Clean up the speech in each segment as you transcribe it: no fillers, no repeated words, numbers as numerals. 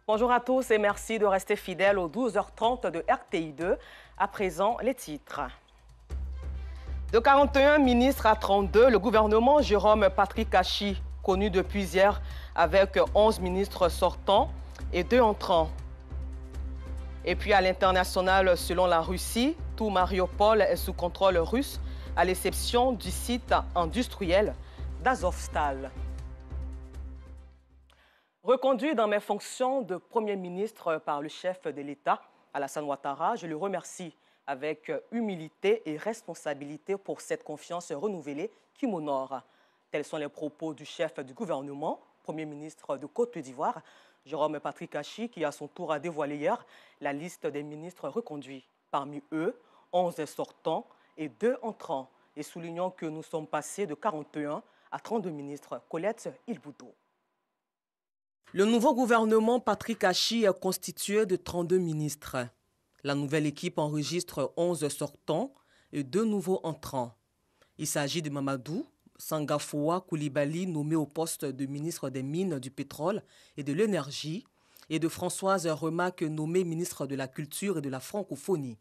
Bonjour à tous et merci de rester fidèles aux 12h30 de RTI2. À présent, les titres. De 41 ministres à 32, le gouvernement Jérôme Patrick Kachi, connu depuis hier avec 11 ministres sortants et 2 entrants. Et puis à l'international, selon la Russie, tout Mariupol est sous contrôle russe, à l'exception du site industriel d'Azovstal. Reconduit dans mes fonctions de Premier ministre par le chef de l'État, Alassane Ouattara, je le remercie avec humilité et responsabilité pour cette confiance renouvelée qui m'honore. Tels sont les propos du chef du gouvernement, Premier ministre de Côte d'Ivoire, Jérôme Patrick Kachi, qui à son tour a dévoilé hier la liste des ministres reconduits. Parmi eux, 11 sortants et 2 entrants. Et soulignons que nous sommes passés de 41 à 32 ministres. Colette Ilboudo. Le nouveau gouvernement Patrick Kachi est constitué de 32 ministres. La nouvelle équipe enregistre 11 sortants et 2 nouveaux entrants. Il s'agit de Mamadou Sangafoua Koulibaly, nommé au poste de ministre des Mines, du Pétrole et de l'Énergie, et de Françoise Remac, nommée ministre de la Culture et de la Francophonie.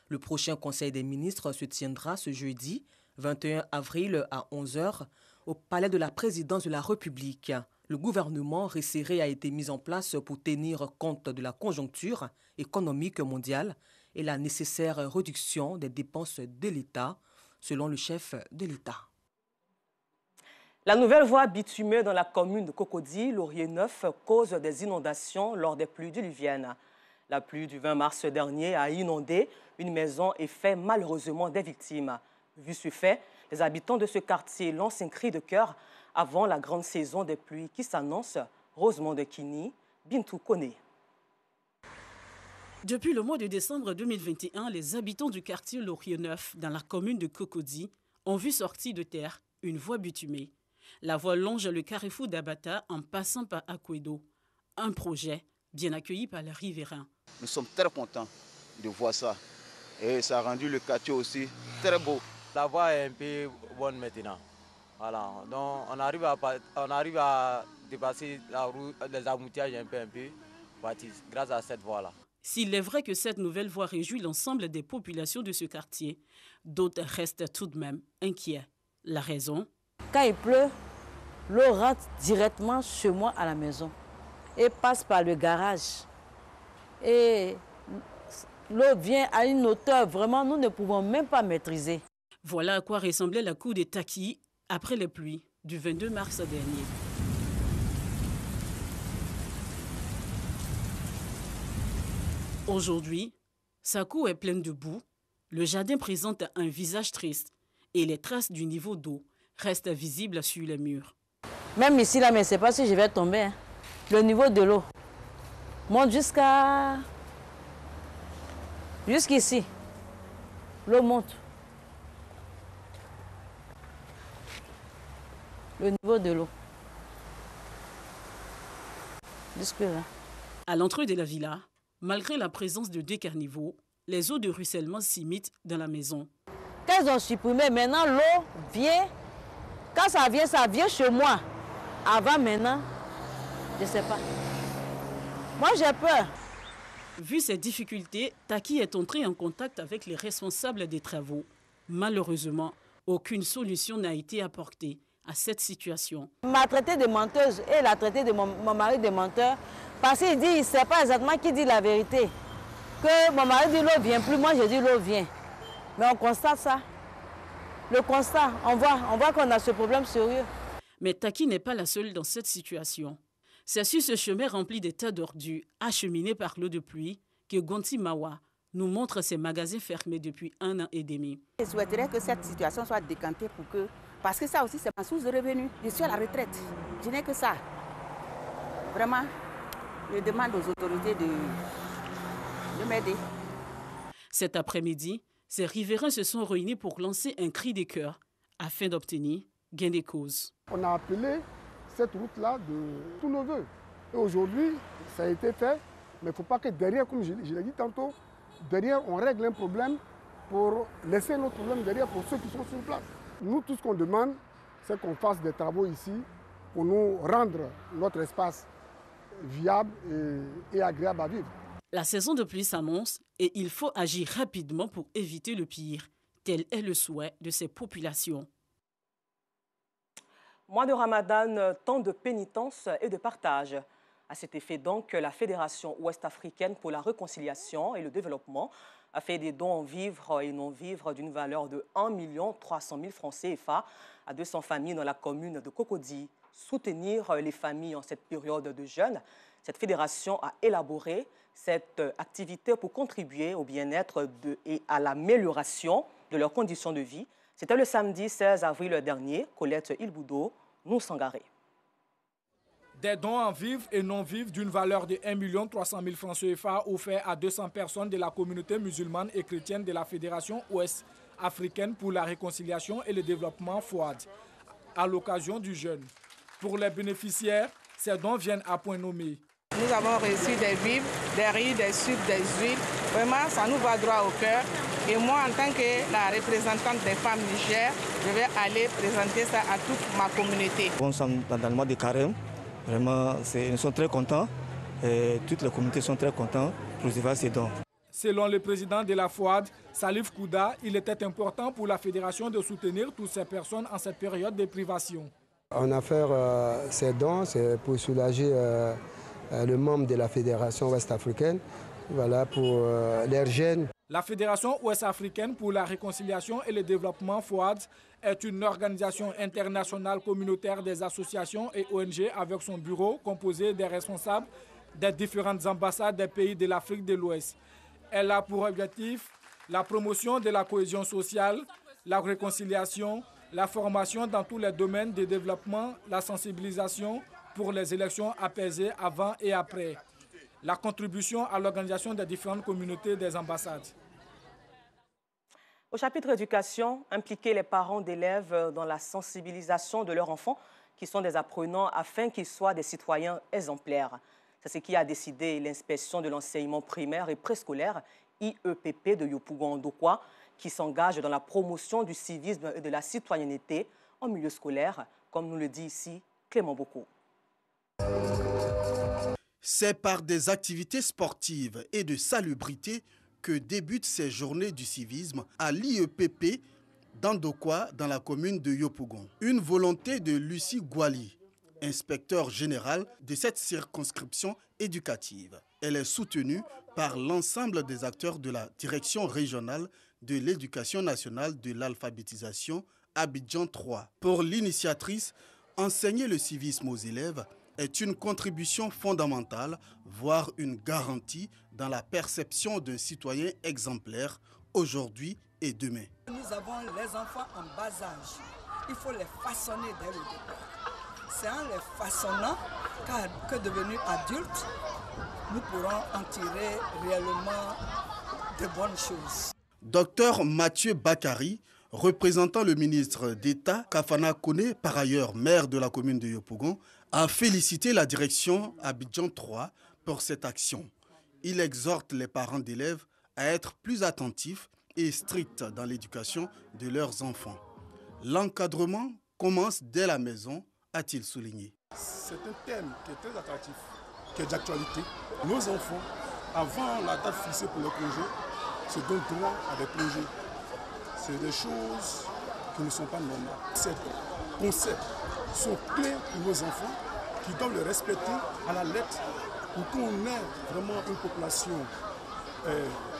Le prochain Conseil des ministres se tiendra ce jeudi, 21 avril à 11h, au Palais de la Présidence de la République. Le gouvernement resserré a été mis en place pour tenir compte de la conjoncture économique mondiale et la nécessaire réduction des dépenses de l'État, selon le chef de l'État. La nouvelle voie bitumée dans la commune de Cocody, Laurier 9, cause des inondations lors des pluies diluviennes. La pluie du 20 mars dernier a inondé une maison et fait malheureusement des victimes. Vu ce fait, les habitants de ce quartier lancent un cri de cœur avant la grande saison des pluies qui s'annonce. Rosemonde Kini, Bintou Kone. Depuis le mois de décembre 2021, les habitants du quartier Laurier 9, dans la commune de Cocody, ont vu sortir de terre une voie bitumée. La voie longe le carrefour d'Abata en passant par Akwedo. Un projet bien accueilli par les riverains. Nous sommes très contents de voir ça. Et ça a rendu le quartier aussi très beau. La voie est un peu bonne maintenant. Voilà. Donc on arrive à dépasser la route, les embouteillages un peu grâce à cette voie-là. S'il est vrai que cette nouvelle voie réjouit l'ensemble des populations de ce quartier, d'autres restent tout de même inquiets. La raison? Quand il pleut, l'eau rentre directement chez moi à la maison et passe par le garage. Et l'eau vient à une hauteur, vraiment, nous ne pouvons même pas maîtriser. Voilà à quoi ressemblait la cour de Taki après les pluies du 22 mars dernier. Aujourd'hui, sa cour est pleine de boue, le jardin présente un visage triste et les traces du niveau d'eau restent visibles sur les murs. Même ici, là, mais je ne sais pas si je vais tomber. Hein. Le niveau de l'eau monte jusqu'ici. L'eau monte. Le niveau de l'eau. Jusque-là. À l'entrée de la villa, malgré la présence de 2 caniveaux, les eaux de ruissellement s'imitent dans la maison. Quand ils ont supprimé, maintenant l'eau vient. Quand ça vient chez moi. Avant, maintenant, je ne sais pas. Moi, j'ai peur. Vu ces difficultés, Taki est entré en contact avec les responsables des travaux. Malheureusement, aucune solution n'a été apportée à cette situation. Il m'a traité de menteuse et il a traité de mon mari de menteur parce qu'il dit, il ne sait pas exactement qui dit la vérité. Que mon mari dit l'eau vient plus, moi je dis l'eau vient. Mais on constate ça. Le constat, on voit qu'on a ce problème sérieux. Mais Taki n'est pas la seule dans cette situation. C'est sur ce chemin rempli de tas d'ordures acheminés par l'eau de pluie que Gonti Mawa nous montre ses magasins fermés depuis 1 an et demi. Je souhaiterais que cette situation soit décantée pour que... Parce que ça aussi, c'est ma source de revenus. Je suis à la retraite. Je n'ai que ça. Vraiment, je demande aux autorités de m'aider. Cet après-midi, ces riverains se sont réunis pour lancer un cri de cœur afin d'obtenir gain de cause. On a appelé cette route-là de tous nos voeux. Et aujourd'hui, ça a été fait, mais il ne faut pas que derrière, comme je l'ai dit tantôt, derrière on règle un problème pour laisser notre problème derrière pour ceux qui sont sur place. Nous, tout ce qu'on demande, c'est qu'on fasse des travaux ici pour nous rendre notre espace viable et agréable à vivre. La saison de pluie s'annonce et il faut agir rapidement pour éviter le pire. Tel est le souhait de ces populations. Mois de Ramadan, temps de pénitence et de partage. À cet effet donc, la Fédération ouest-africaine pour la réconciliation et le développement a fait des dons en vivres et non-vivres d'une valeur de 1 300 000 francs CFA à 200 familles dans la commune de Cocody. Soutenir les familles en cette période de jeûne, cette fédération a élaboré cette activité pour contribuer au bien-être et à l'amélioration de leurs conditions de vie. C'était le samedi 16 avril dernier. Colette Ilboudo nous s'engarait. Des dons en vivres et non vivres d'une valeur de 1 300 000 francs CFA offerts à 200 personnes de la communauté musulmane et chrétienne de la Fédération ouest-africaine pour la réconciliation et le développement FOAD à l'occasion du jeûne. Pour les bénéficiaires, ces dons viennent à point nommé. Nous avons reçu des vivres, des riz, des sucres, des huiles. Vraiment, ça nous va droit au cœur. Et moi, en tant que la représentante des femmes Niger, je vais aller présenter ça à toute ma communauté. Nous sommes dans le mois de carême. Vraiment, nous sommes très contents. Et toutes les communautés sont très contentes pour recevoir ces dons. Selon le président de la FOAD, Salif Kouda, il était important pour la fédération de soutenir toutes ces personnes en cette période de privation. On a fait ces dons, c'est pour soulager le membre de la Fédération ouest-africaine, voilà, pour l'air jeune. La Fédération ouest-africaine pour la réconciliation et le développement FOAD est une organisation internationale communautaire des associations et ONG avec son bureau composé des responsables des différentes ambassades des pays de l'Afrique de l'Ouest. Elle a pour objectif la promotion de la cohésion sociale, la réconciliation, la formation dans tous les domaines de développement, la sensibilisation pour les élections apaisées avant et après, la contribution à l'organisation des différentes communautés des ambassades. Au chapitre éducation, impliquer les parents d'élèves dans la sensibilisation de leurs enfants qui sont des apprenants afin qu'ils soient des citoyens exemplaires. C'est ce qui a décidé l'inspection de l'enseignement primaire et préscolaire IEPP de Yopougon-Ndokwa qui s'engage dans la promotion du civisme et de la citoyenneté en milieu scolaire, comme nous le dit ici Clément Boko. C'est par des activités sportives et de salubrité que débutent ces journées du civisme à l'IEPP d'Ndokwa dans la commune de Yopougon. Une volonté de Lucie Gouali, inspecteur général de cette circonscription éducative. Elle est soutenue par l'ensemble des acteurs de la direction régionale de l'éducation nationale de l'alphabétisation Abidjan 3. Pour l'initiatrice, enseigner le civisme aux élèves est une contribution fondamentale, voire une garantie dans la perception d'un citoyen exemplaire aujourd'hui et demain. Nous avons les enfants en bas âge. Il faut les façonner dès le départ. C'est en les façonnant que devenus adultes, nous pourrons en tirer réellement de bonnes choses. Docteur Mathieu Bakary, représentant le ministre d'État Kafana Kone, par ailleurs maire de la commune de Yopougon, a félicité la direction Abidjan 3 pour cette action. Il exhorte les parents d'élèves à être plus attentifs et stricts dans l'éducation de leurs enfants. L'encadrement commence dès la maison, a-t-il souligné. C'est un thème qui est très attractif, qui est d'actualité. Nos enfants, avant la date fixée pour le congé, se donnent droit à des congés. C'est des choses qui ne sont pas normales. Ces concepts sont clés pour nos enfants qui doivent les respecter à la lettre pour qu'on ait vraiment une population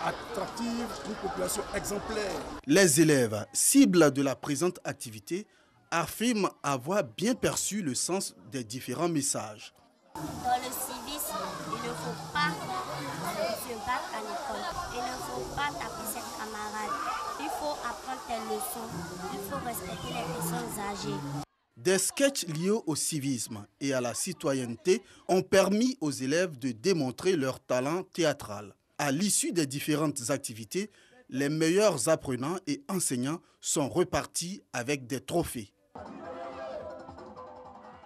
attractive, une population exemplaire. Les élèves, cibles de la présente activité, affirment avoir bien perçu le sens des différents messages. Dans le civisme, il ne faut pas se battre à l'école, il ne faut pas taper ses camarades, il faut apprendre des leçons, il faut respecter les personnes âgées. Des sketchs liés au civisme et à la citoyenneté ont permis aux élèves de démontrer leur talent théâtral. À l'issue des différentes activités, les meilleurs apprenants et enseignants sont repartis avec des trophées.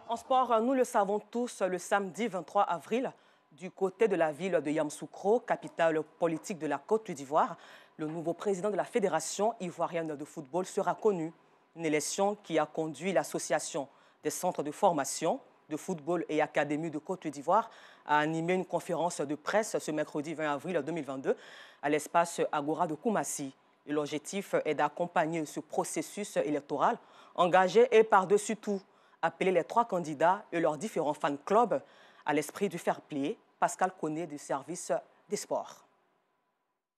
En sport, nous le savons tous, le samedi 23 avril, du côté de la ville de Yamoussoukro, capitale politique de la Côte d'Ivoire, le nouveau président de la Fédération ivoirienne de football sera connu. Une élection qui a conduit l'association des centres de formation de football et académie de Côte d'Ivoire a animé une conférence de presse ce mercredi 20 avril 2022 à l'espace Agora de Koumassi. L'objectif est d'accompagner ce processus électoral engagé et par-dessus tout appeler les 3 candidats et leurs différents fan clubs à l'esprit du fair play. Pascal Koné du service des sports.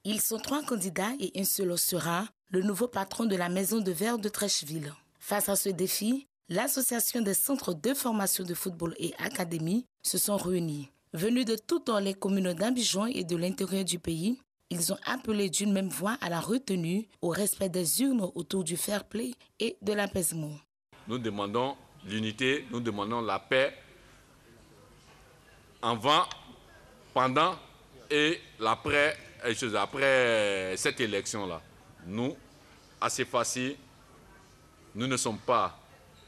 Ils sont 3 candidats et un seul sera le nouveau patron de la maison de verre de Trècheville. Face à ce défi, l'association des centres de formation de football et académie se sont réunis. Venus de toutes les communes d'Abidjan et de l'intérieur du pays, ils ont appelé d'une même voix à la retenue, au respect des urnes autour du fair play et de l'apaisement. Nous demandons l'unité, nous demandons la paix avant, pendant et après cette élection-là. Nous, à ces fois-ci, nous ne sommes pas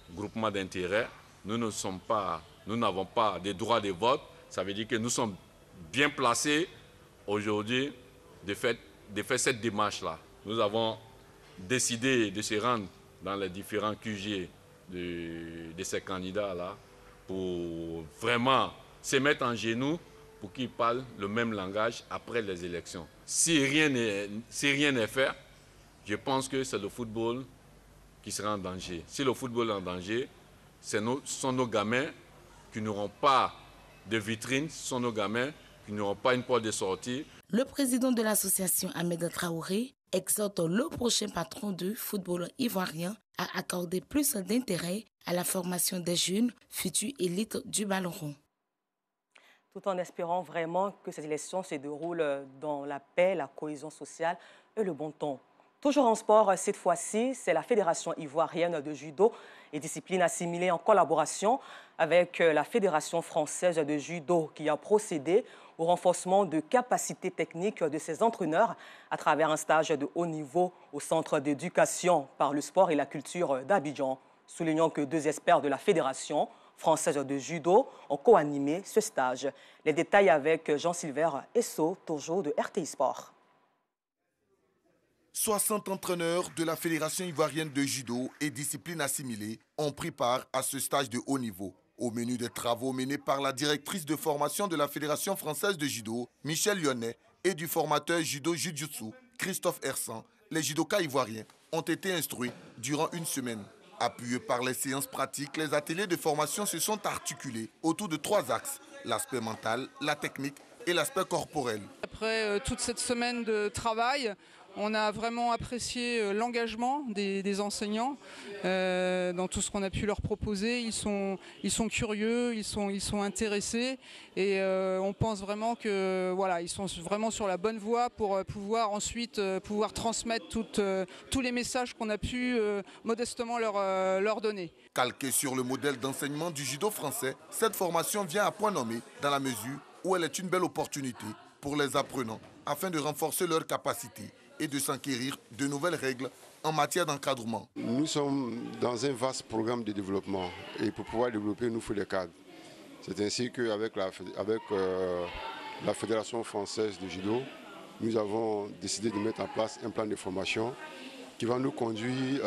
groupement d'intérêt, nous n'avons pas des droits de vote. Ça veut dire que nous sommes bien placés aujourd'hui de faire cette démarche-là. Nous avons décidé de se rendre dans les différents QG de ces candidats-là pour vraiment se mettre en genoux pour qu'ils parlent le même langage après les élections. Si rien n'est fait, je pense que c'est le football qui sera en danger. Si le football est en danger, ce sont nos gamins qui n'auront pas de vitrine, ce sont nos gamins qui n'auront pas une porte de sortie. Le président de l'association Ahmed Traoré exhorte le prochain patron du football ivoirien à accorder plus d'intérêt à la formation des jeunes futures élites du ballon rond. Tout en espérant vraiment que ces élections se déroulent dans la paix, la cohésion sociale et le bon ton. Toujours en sport, cette fois-ci, c'est la Fédération ivoirienne de judo et discipline assimilée en collaboration avec la Fédération française de judo qui a procédé au renforcement de capacités techniques de ses entraîneurs à travers un stage de haut niveau au Centre d'éducation par le sport et la culture d'Abidjan. Soulignons que 2 experts de la Fédération française de judo ont co-animé ce stage. Les détails avec Jean-Sylvain Esso, toujours de RTI Sport. 60 entraîneurs de la Fédération ivoirienne de judo et discipline assimilée ont pris part à ce stage de haut niveau. Au menu des travaux menés par la directrice de formation de la Fédération française de judo, Michel Lyonnais, et du formateur judo-jujutsu, Christophe Hersan, les judokas ivoiriens ont été instruits durant une semaine. Appuyés par les séances pratiques, les ateliers de formation se sont articulés autour de 3 axes, l'aspect mental, la technique et l'aspect corporel. Après toute cette semaine de travail, on a vraiment apprécié l'engagement des enseignants dans tout ce qu'on a pu leur proposer. Ils sont curieux, ils sont intéressés et on pense vraiment que voilà, ils sont vraiment sur la bonne voie pour pouvoir ensuite transmettre tous les messages qu'on a pu modestement leur donner. Calquée sur le modèle d'enseignement du judo français, cette formation vient à point nommé dans la mesure où elle est une belle opportunité pour les apprenants afin de renforcer leurs capacités et de s'enquérir de nouvelles règles en matière d'encadrement. Nous sommes dans un vaste programme de développement et pour pouvoir développer, il nous faut des cadres. C'est ainsi qu'avec la Fédération française de judo, nous avons décidé de mettre en place un plan de formation qui va nous conduire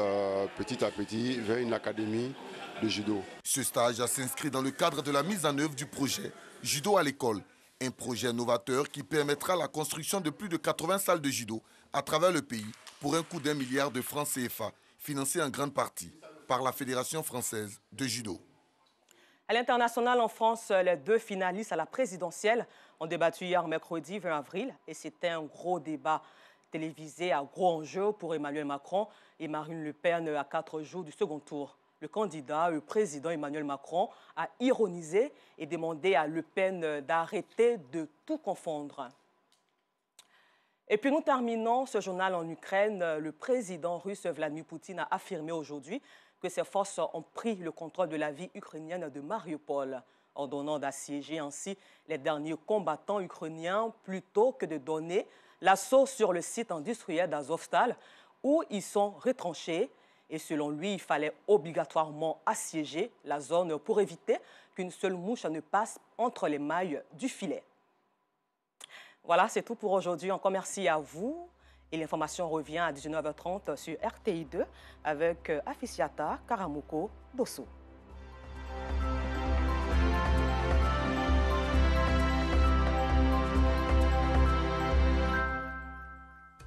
petit à petit vers une académie de judo. Ce stage s'inscrit dans le cadre de la mise en œuvre du projet Judo à l'école, un projet novateur qui permettra la construction de plus de 80 salles de judo à travers le pays pour un coût d'1 milliard de francs CFA, financé en grande partie par la Fédération française de judo. À l'international, en France, les 2 finalistes à la présidentielle ont débattu hier mercredi 20 avril et c'était un gros débat télévisé à gros enjeux pour Emmanuel Macron et Marine Le Pen à 4 jours du second tour. Le candidat, le président Emmanuel Macron, a ironisé et demandé à Le Pen d'arrêter de tout confondre. Et puis nous terminons ce journal en Ukraine. Le président russe Vladimir Poutine a affirmé aujourd'hui que ses forces ont pris le contrôle de la ville ukrainienne de Mariupol, ordonnant d'assiéger ainsi les derniers combattants ukrainiens plutôt que de donner l'assaut sur le site industriel d'Azovstal où ils sont retranchés. Et selon lui, il fallait obligatoirement assiéger la zone pour éviter qu'une seule mouche ne passe entre les mailles du filet. Voilà, c'est tout pour aujourd'hui. Encore merci à vous. Et l'information revient à 19h30 sur RTI2 avec Afisiata Karamoko Dosso.